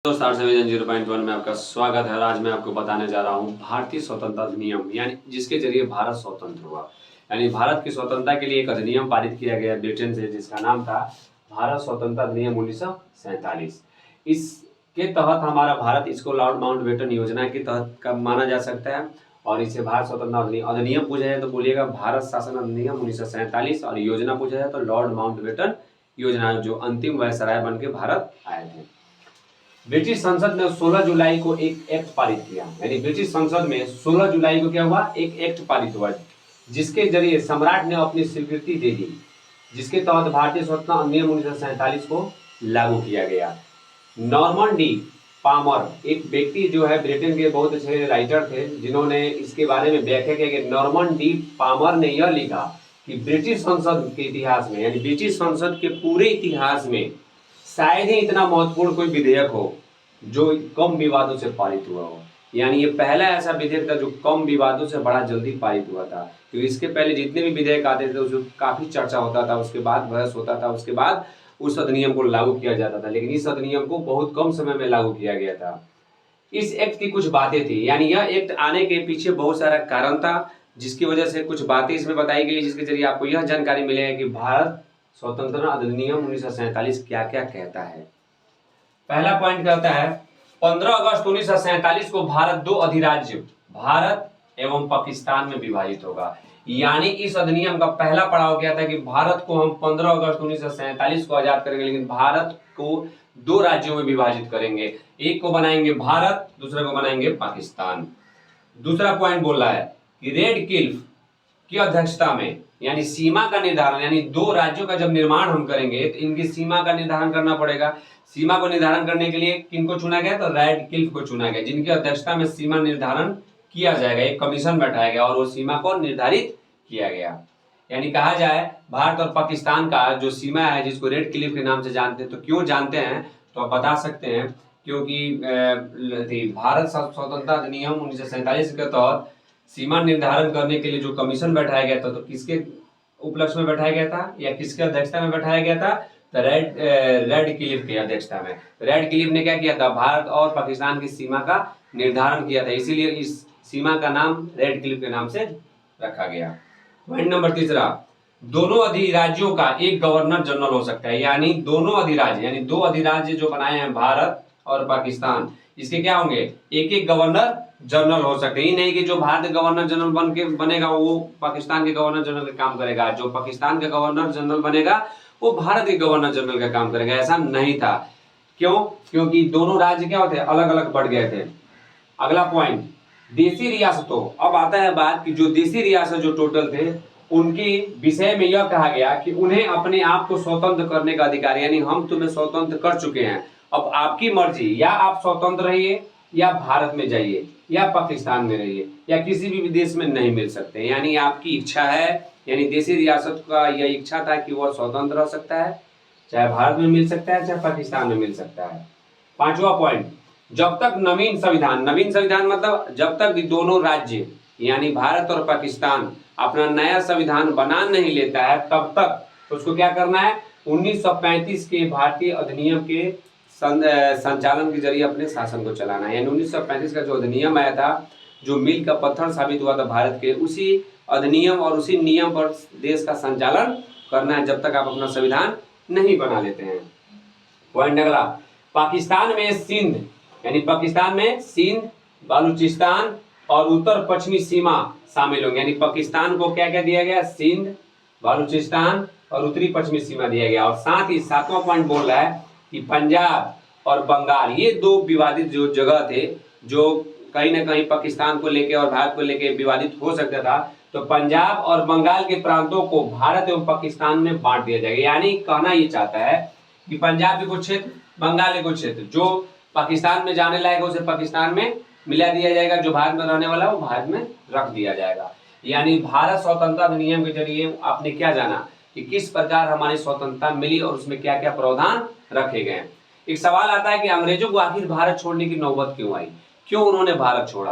Star 0.1 में आपका स्वागत है। आज मैं आपको बताने जा रहा हूँ भारतीय स्वतंत्रता अधिनियम, यानी जिसके जरिए भारत स्वतंत्र हुआ। यानी भारत की स्वतंत्रता के लिए एक अधिनियम पारित किया गया ब्रिटेन से, जिसका नाम था भारत स्वतंत्रता अधिनियम 1947। इसके तहत हमारा भारत, इसको लॉर्ड माउंटबेटन योजना के तहत का माना जा सकता है और इसे भारत स्वतंत्रता अधिनियम पूछा जाए तो बोलिएगा भारत शासन अधिनियम 1947, और योजना पूछा जाए तो लॉर्ड माउंटबेटन योजना, जो अंतिम वायसराय बन के भारत आए थे। ब्रिटिश संसद ने 16 जुलाई को एक एक्ट पारित किया। यानी ब्रिटिश संसद में 16 जुलाई को क्या हुआ, एक एक्ट पारित हुआ, जिसके जरिए सम्राट ने अपनी स्वीकृति दे दी, जिसके तहत भारतीय स्वतंत्रता अधिनियम 1947 को लागू किया गया। नॉर्मन डी पामर, एक व्यक्ति जो है ब्रिटेन के बहुत अच्छे राइटर थे, जिन्होंने इसके बारे में व्याख्या किया कि नॉर्मन डी पामर ने यह लिखा कि ब्रिटिश संसद के इतिहास में, यानी ब्रिटिश संसद के पूरे इतिहास में शायद ही इतना महत्वपूर्ण कोई विधेयक हो जो कम विवादों से पारित हुआ हो। यानी ये पहला ऐसा विधेयक था जो कम विवादों से बड़ा जल्दी पारित हुआ था, क्योंकि इसके पहले जितने भी विधेयक आते थे उसमें काफी चर्चा होता था, उसके बाद बहस होता था, उसके बाद उस अधिनियम को लागू किया जाता था। लेकिन इस अधिनियम को बहुत कम समय में लागू किया गया था। इस एक्ट की कुछ बातें थी, यानी यह एक्ट आने के पीछे बहुत सारा कारण था, जिसकी वजह से कुछ बातें इसमें बताई गई, जिसके जरिए आपको यह जानकारी मिलेगी कि भारत स्वतंत्रता अधिनियम 1947 क्या क्या कहता है। पहला पॉइंट कहता है 15 अगस्त 1947 को भारत दो अधिराज्य भारत एवं पाकिस्तान में विभाजित होगा। यानी इस अधिनियम का पहला पड़ाव क्या था कि भारत को हम 15 अगस्त 1947 को आजाद करेंगे, लेकिन भारत को दो राज्यों में विभाजित करेंगे। एक को बनाएंगे भारत, दूसरे को बनाएंगे पाकिस्तान। दूसरा पॉइंट बोल रहा है कि रेड क्लिफ की अध्यक्षता में, यानी सीमा का निर्धारण, यानी दो राज्यों का जब निर्माण हम करेंगे तो इनकी सीमा का निर्धारण करना पड़ेगा। सीमा को निर्धारण करने के लिए किनको चुना गया, तो रेड क्लिफ को चुना गया, जिनकी अध्यक्षता में सीमा निर्धारण किया जाएगा। एक कमीशन बैठाया गया और वो सीमा को निर्धारित किया गया। यानी कहा जाए भारत और पाकिस्तान का जो सीमा है, जिसको रेड क्लिफ के नाम से जानते हैं, तो क्यों जानते हैं तो आप बता सकते हैं, क्योंकि भारत स्वतंत्रता अधिनियम 1947 के तहत सीमा निर्धारण करने के लिए जो कमीशन बैठाया गया था, तो किसके उपलक्ष्य में बैठाया गया था या किसके अध्यक्षता में बैठाया गया था, तो रेड क्लिफ की अध्यक्षता में। रेड क्लिफ ने क्या किया था, भारत और पाकिस्तान की सीमा का निर्धारण किया था, इसीलिए इस सीमा का नाम रेड क्लिफ के नाम से रखा गया। पॉइंट नंबर तीसरा, दोनों अधिराज्यों का एक गवर्नर जनरल हो सकता है। यानी दोनों अधिराज्य, यानी दो अधिराज्य जो बनाए हैं भारत और पाकिस्तान, इसके क्या होंगे, एक एक गवर्नर जनरल हो सकते हैं। ये नहीं कि जो भारत के गवर्नर जनरल बनेगा वो पाकिस्तान के गवर्नर जनरल का काम करेगा, जो पाकिस्तान का गवर्नर जनरल बनेगा वो भारत के गवर्नर जनरल का काम करेगा, ऐसा नहीं था। क्यों? क्योंकि दोनों राज्य क्या होते हैं, अलग अलग बढ़ गए थे। अगला पॉइंट, देशी रियासतों। अब आता है बात कि जो देशी रियासत जो टोटल थे, उनके विषय में यह कहा गया कि उन्हें अपने आप को स्वतंत्र करने का अधिकार, यानी हम तुम्हें स्वतंत्र कर चुके हैं, अब आपकी मर्जी, या आप स्वतंत्र रहिए या भारत में जाइए या पाकिस्तान में रहिए या किसी भी देश में नहीं मिल सकते। यानी आपकी इच्छा है, यानी देशी रियासत का यह इच्छा था कि वह स्वतंत्र रह सकता है, चाहे भारत में मिल सकता है चाहे पाकिस्तान में मिल सकता है। पांचवा पॉइंट, जब तक नवीन संविधान मतलब जब तक दोनों राज्य यानी भारत और पाकिस्तान अपना नया संविधान बना नहीं लेता है, तब तक उसको क्या करना है, 1935 के भारतीय अधिनियम के संचालन के जरिए अपने शासन को चलाना है। यानी 1935 का जो अधिनियम आया था, जो मील का पत्थर साबित हुआ था भारत के, उसी अधिनियम और उसी नियम पर देश का संचालन करना है, जब तक आप अपना संविधान नहीं बना लेते हैं। पॉइंट अगला, पाकिस्तान में सिंध, बलूचिस्तान और उत्तर पश्चिमी सीमा शामिल होंगे। यानी पाकिस्तान को क्या क्या दिया गया, सिंध, बलूचिस्तान और उत्तरी पश्चिमी सीमा दिया गया। और साथ ही सातवां पॉइंट बोल रहा है कि पंजाब और बंगाल, ये दो विवादित जो जगह थे, जो कहीं ना कहीं पाकिस्तान को लेके और भारत को लेके विवादित हो सकता था, तो पंजाब और बंगाल के प्रांतों को भारत एवं पाकिस्तान में बांट दिया जाएगा। यानी कहना ये चाहता है कि पंजाब के कुछ क्षेत्र, बंगाल के कुछ क्षेत्र जो पाकिस्तान में जाने लायक है उसे पाकिस्तान में मिला दिया जाएगा, जो भारत में रहने वाला है वो भारत में रख दिया जाएगा। यानी भारत स्वतंत्रता अधिनियम के जरिए आपने क्या जाना कि किस प्रकार हमारी स्वतंत्रता मिली और उसमें क्या क्या प्रावधान रखे गए। एक सवाल आता है कि अंग्रेजों को आखिर भारत छोड़ने की नौबत क्यों आई, क्यों उन्होंने भारत छोड़ा।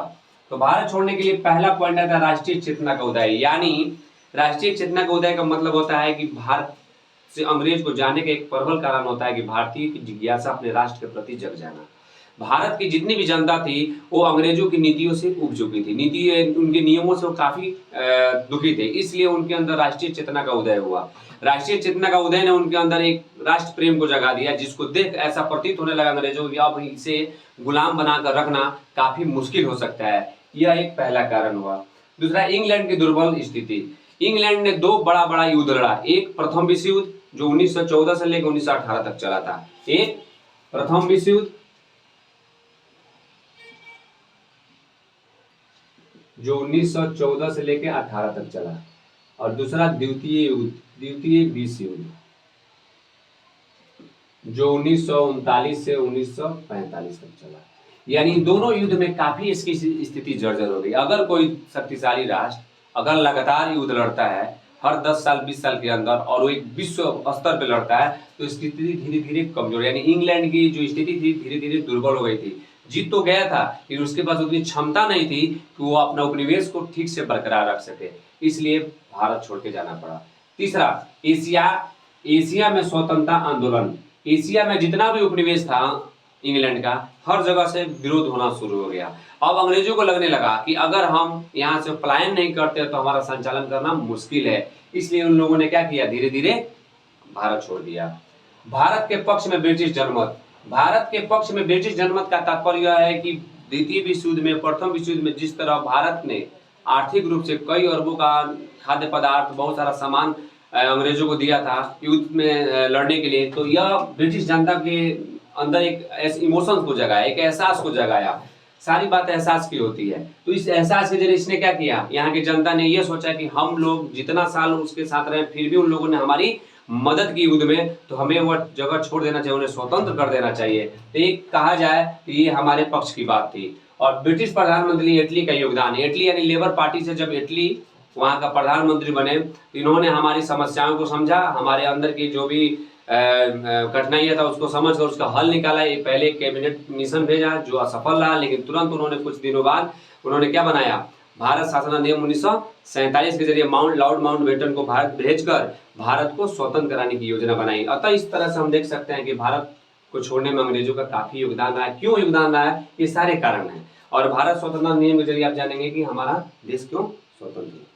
तो भारत छोड़ने के लिए पहला पॉइंट आता है राष्ट्रीय चेतना का उदय। यानी राष्ट्रीय चेतना का उदय का मतलब होता है कि भारत से अंग्रेज को जाने का एक प्रबल कारण होता है कि भारतीय की जिज्ञासा अपने राष्ट्र के प्रति जग जाना। भारत की जितनी भी जनता थी वो अंग्रेजों की नीतियों से उब चुकी थी, उनके नियमों से वो काफी दुखी थे, इसलिए उनके अंदर राष्ट्रीय चेतना का उदय हुआ। राष्ट्रीय चेतना का उदय ने उनके अंदर एक राष्ट्र प्रेम को जगा दिया, जिसको देख ऐसा प्रतीत होने लगा अंग्रेजों की अब इसे गुलाम बनाकर रखना काफी मुश्किल हो सकता है। यह एक पहला कारण हुआ। दूसरा, इंग्लैंड की दुर्बल स्थिति। इंग्लैंड ने दो बड़ा बड़ा युद्ध लड़ा। एक प्रथम विश्व युद्ध जो 1914 से लेकर 1918 तक चला था। एक प्रथम विश्व युद्ध जो 1914 से लेकर 18 तक चला, और दूसरा द्वितीय युद्ध, द्वितीय विश्व युद्ध जो 1939 से 1945 तक चला। यानी दोनों युद्ध में काफी इसकी स्थिति जर्जर हो गई। अगर कोई शक्तिशाली राष्ट्र अगर लगातार युद्ध लड़ता है हर 10 साल 20 साल के अंदर, और वो एक विश्व स्तर पर लड़ता है, तो स्थिति धीरे धीरे कमजोर, यानी इंग्लैंड की जो स्थिति थी धीरे धीरे दुर्बल हो गई थी। जीत तो गया था लेकिन उसके पास उतनी क्षमता नहीं थी कि वो अपना उपनिवेश को ठीक से बरकरार रख सके, इसलिए भारत छोड़ के जाना पड़ा। तीसरा, एशिया में स्वतंत्रता आंदोलन। एशिया में जितना भी उपनिवेश था इंग्लैंड का, हर जगह से विरोध होना शुरू हो गया। अब अंग्रेजों को लगने लगा कि अगर हम यहाँ से पलायन नहीं करते तो हमारा संचालन करना मुश्किल है, इसलिए उन लोगों ने क्या किया, धीरे धीरे भारत छोड़ दिया। भारत के पक्ष में ब्रिटिश जनमत। भारत के पक्ष में ब्रिटिश जनमत का तात्पर्य यह है कि द्वितीय विश्व युद्ध में, प्रथम विश्व युद्ध में जिस तरह भारत ने आर्थिक रूप से कई अरबों का खाद्य पदार्थ, बहुत सारा सामान अंग्रेजों को दिया था युद्ध में लड़ने के लिए, तो यह ब्रिटिश जनता के अंदर एक इमोशंस को जगाया, एक एहसास को जगाया। सारी बात एहसास की होती है, तो इस एहसास के जरिए इसने क्या किया, यहाँ की जनता ने यह सोचा कि हम लोग जितना साल उसके साथ रहे फिर भी उन लोगों ने हमारी मदद की युद्ध में, तो हमें वह जगह छोड़ देना चाहिए, उन्हें स्वतंत्र कर देना चाहिए। तो एक कहा जाए कि ये हमारे पक्ष की बात थी। और ब्रिटिश प्रधानमंत्री इटली का योगदान। इटली यानी लेबर पार्टी से जब इटली वहाँ का प्रधानमंत्री बने, इन्होंने हमारी समस्याओं को समझा, हमारे अंदर की जो भी कठिनाइयाँ था उसको समझ कर उसका हल निकाला। ये पहले कैबिनेट मिशन भेजा जो असफल रहा, लेकिन तुरंत उन्होंने कुछ दिनों बाद उन्होंने क्या बनाया, भारत शासन अधिनियम 1947 के जरिए लॉर्ड माउंटबेटन को भारत भेजकर भारत को स्वतंत्र कराने की योजना बनाई। अतः इस तरह से हम देख सकते हैं कि भारत को छोड़ने में अंग्रेजों का काफी योगदान रहा है। क्यों योगदान रहा है, ये सारे कारण हैं। और भारत स्वतंत्रता अधिनियम के जरिए आप जानेंगे कि हमारा देश क्यों स्वतंत्र है।